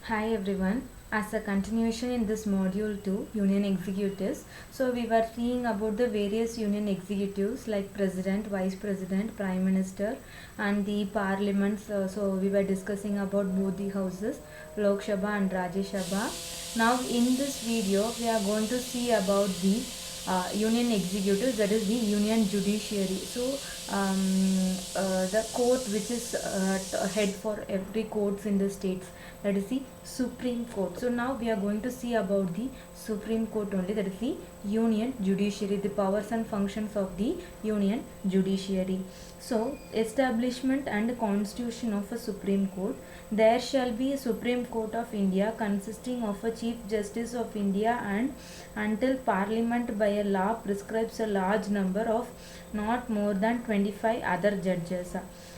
Hi everyone. As a continuation in this module 2, Union Executives, so we were seeing about the various Union Executives like President, Vice President, Prime Minister and the parliaments. So we were discussing about both the houses, Lok Sabha and Rajya Sabha. Now in this video, we are going to see about the union executives, that is the union judiciary. So the court which is head for every courts in the states, that is the Supreme Court. So now we are going to see about the Supreme Court only, that is the union judiciary, the powers and functions of the union judiciary. So establishment and constitution of a Supreme Court. There shall be a Supreme Court of India consisting of a Chief Justice of India, and until Parliament by a law prescribes a large number of not more than 25 other judges.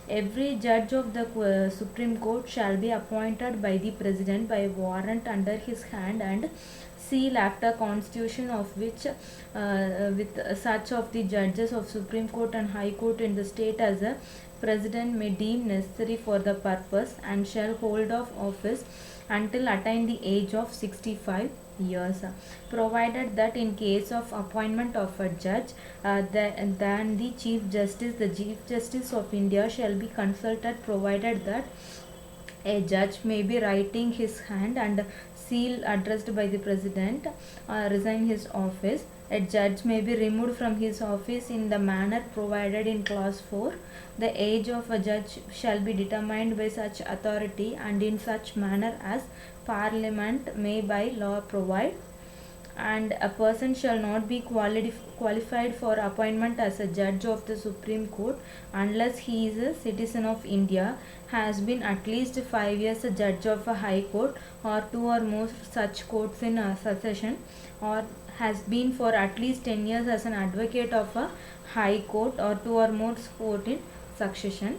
Every judge of the Supreme Court shall be appointed by the President by warrant under his hand and seal after constitution of which with such of the judges of Supreme Court and High Court in the state as a President may deem necessary for the purpose, and shall hold of office until attain the age of 65 years, provided that in case of appointment of a judge, then the Chief Justice of India shall be consulted, provided that a judge may be writing his hand and seal addressed by the President resign his office. A judge may be removed from his office in the manner provided in clause 4. The age of a judge shall be determined by such authority and in such manner as Parliament may by law provide, and a person shall not be qualified for appointment as a judge of the Supreme Court unless he is a citizen of India, has been at least 5 years a judge of a High Court or 2 or more such courts in a succession, or has been for at least 10 years as an advocate of a High Court or 2 or more court in succession,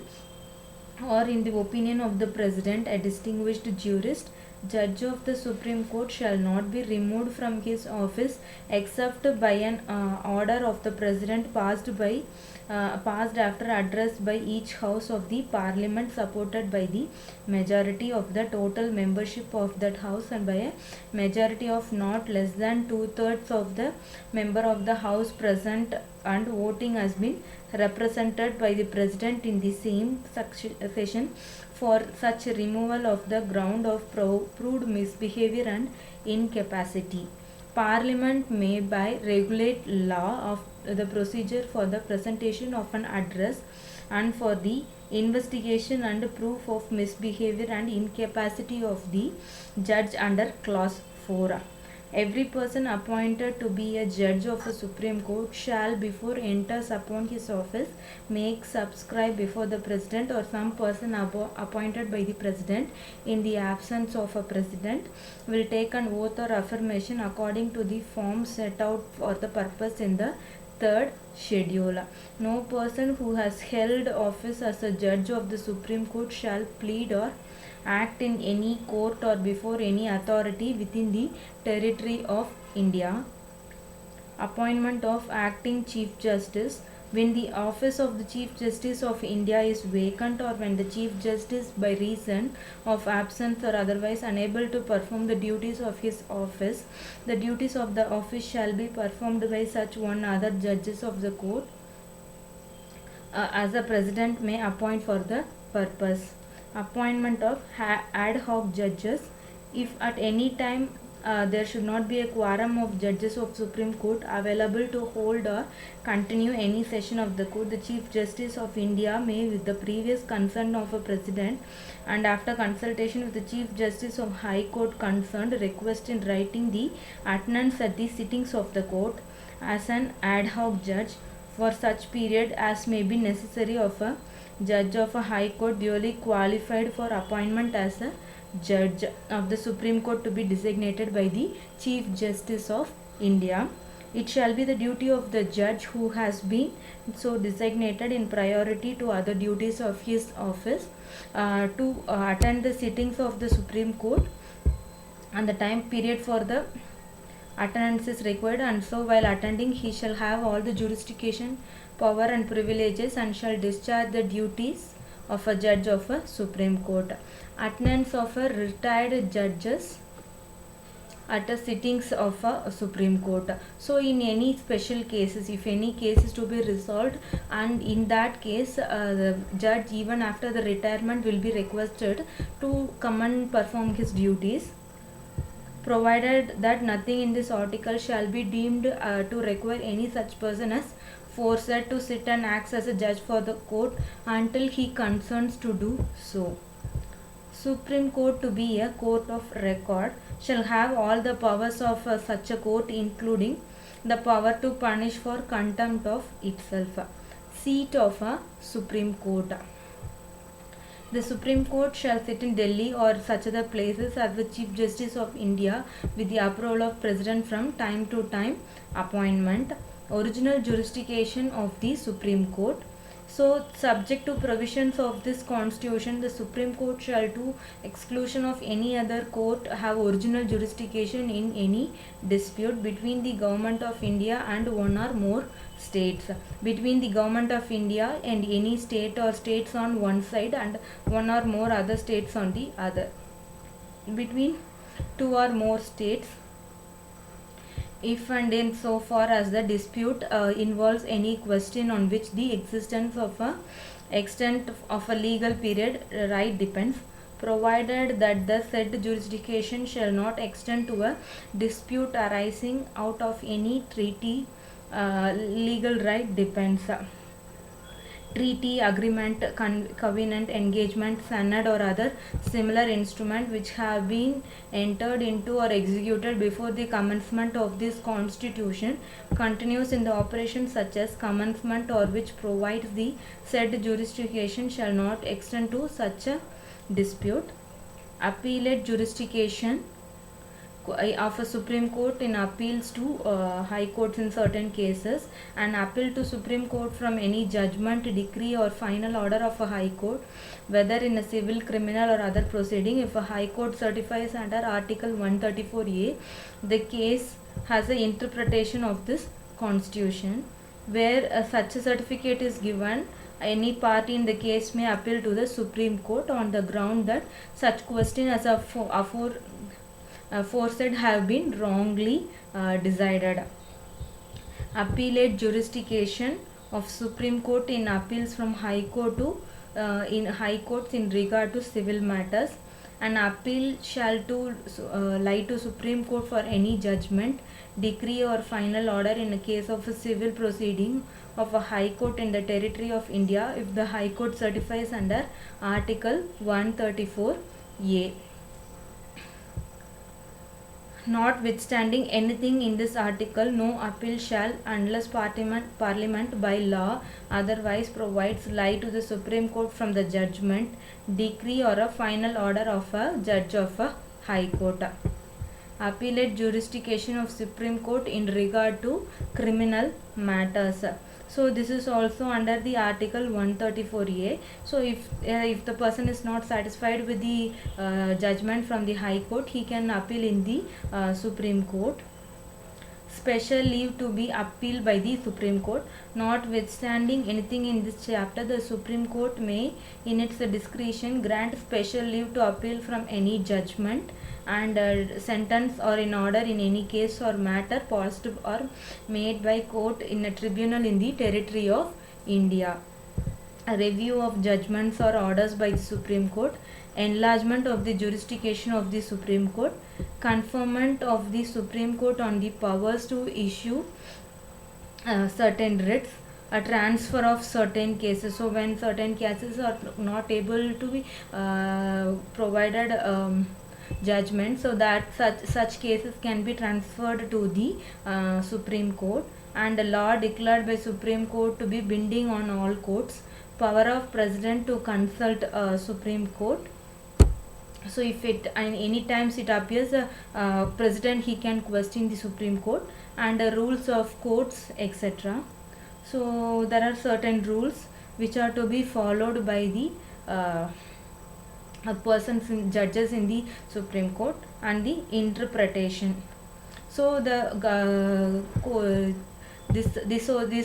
or in the opinion of the President a distinguished jurist. Judge of the Supreme Court shall not be removed from his office except by an order of the President passed after address by each house of the Parliament supported by the majority of the total membership of that house, and by a majority of not less than 2/3 of the member of the house present and voting has been represented by the President in the same session for such removal of the ground of proved misbehavior and incapacity. Parliament may by regulate law of the procedure for the presentation of an address and for the investigation and proof of misbehavior and incapacity of the judge under clause 4. Every person appointed to be a judge of the Supreme Court shall, before enters upon his office, make subscribe before the President or some person appointed by the President in the absence of a President, will take an oath or affirmation according to the form set out for the purpose in the third schedule. No person who has held office as a judge of the Supreme Court shall plead or act in any court or before any authority within the territory of India. Appointment of acting Chief Justice. When the office of the Chief Justice of India is vacant, or when the Chief Justice by reason of absence or otherwise unable to perform the duties of his office, the duties of the office shall be performed by such one other judges of the court as the President may appoint for the purpose. Appointment of ad hoc judges. If at any time there should not be a quorum of judges of Supreme Court available to hold or continue any session of the court, the Chief Justice of India may, with the previous consent of a President and after consultation with the Chief Justice of High Court concerned, request in writing the attendance at the sittings of the court as an ad hoc judge for such period as may be necessary of a judge of a High Court duly qualified for appointment as a judge of the Supreme Court to be designated by the Chief Justice of India. It shall be the duty of the judge who has been so designated in priority to other duties of his office to attend the sittings of the Supreme Court, and the time period for the attendance is required, and so while attending he shall have all the jurisdiction, power and privileges, and shall discharge the duties of a judge of a Supreme Court. Attendance of a retired judges at the sittings of a Supreme Court. So in any special cases, if any case is to be resolved, and in that case the judge even after the retirement will be requested to come and perform his duties, provided that nothing in this article shall be deemed to require any such person as forced to sit and acts as a judge for the court until he consents to do so. Supreme Court, to be a court of record, shall have all the powers of such a court, including the power to punish for contempt of itself. Seat of a Supreme Court. The Supreme Court shall sit in Delhi or such other places as the Chief Justice of India with the approval of President from time to time appointment. Original jurisdiction of the Supreme Court. So, subject to provisions of this constitution, the Supreme Court shall, to exclusion of any other court, have original jurisdiction in any dispute between the Government of India and one or more states, between the Government of India and any state or states on one side and one or more other states on the other, between two or more states, if and in so far as the dispute involves any question on which the existence of a extent of a legal period right depends, provided that the said jurisdiction shall not extend to a dispute arising out of any treaty, legal right depends, treaty, agreement, covenant, engagement, sanad or other similar instrument which have been entered into or executed before the commencement of this constitution continues in the operation such as commencement, or which provides the said jurisdiction shall not extend to such a dispute. Appellate jurisdiction of a Supreme Court in appeals to High Courts in certain cases. An appeal to Supreme Court from any judgment, decree or final order of a High Court, whether in a civil, criminal or other proceeding, if a High Court certifies under Article 134A the case has an interpretation of this Constitution, where such a certificate is given, any party in the case may appeal to the Supreme Court on the ground that such question as aforesaid have been wrongly decided. Appellate jurisdiction of Supreme Court in appeals from High Court to in High Courts in regard to civil matters. An appeal shall to lie to Supreme Court for any judgment, decree or final order in a case of a civil proceeding of a High Court in the territory of India, if the High Court certifies under Article 134A. Notwithstanding anything in this article, no appeal shall, unless Parliament by law otherwise provides, lie to the Supreme Court from the judgment, decree or a final order of a judge of a High Court. Appellate jurisdiction of Supreme Court in regard to criminal matters. So this is also under the Article 134A. So if the person is not satisfied with the judgment from the High Court, he can appeal in the Supreme Court. Special leave to be appealed by the Supreme Court. Notwithstanding anything in this chapter, the Supreme Court may, in its discretion, grant special leave to appeal from any judgment and sentence or in order in any case or matter passed or made by court in a tribunal in the territory of India. A review of judgments or orders by the Supreme Court, enlargement of the jurisdiction of the Supreme Court, conferment of the Supreme Court on the powers to issue certain writs, a transfer of certain cases. So when certain cases are not able to be provided judgment, so that such cases can be transferred to the Supreme Court, and the law declared by Supreme Court to be binding on all courts. Power of President to consult Supreme Court. So if it any times it appears President, he can question the Supreme Court, and rules of courts, etc. So there are certain rules which are to be followed by the persons, judges in the Supreme Court, and the interpretation. So these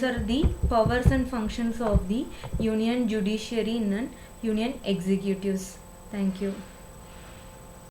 are the powers and functions of the Union Judiciary in an union executives. Thank you.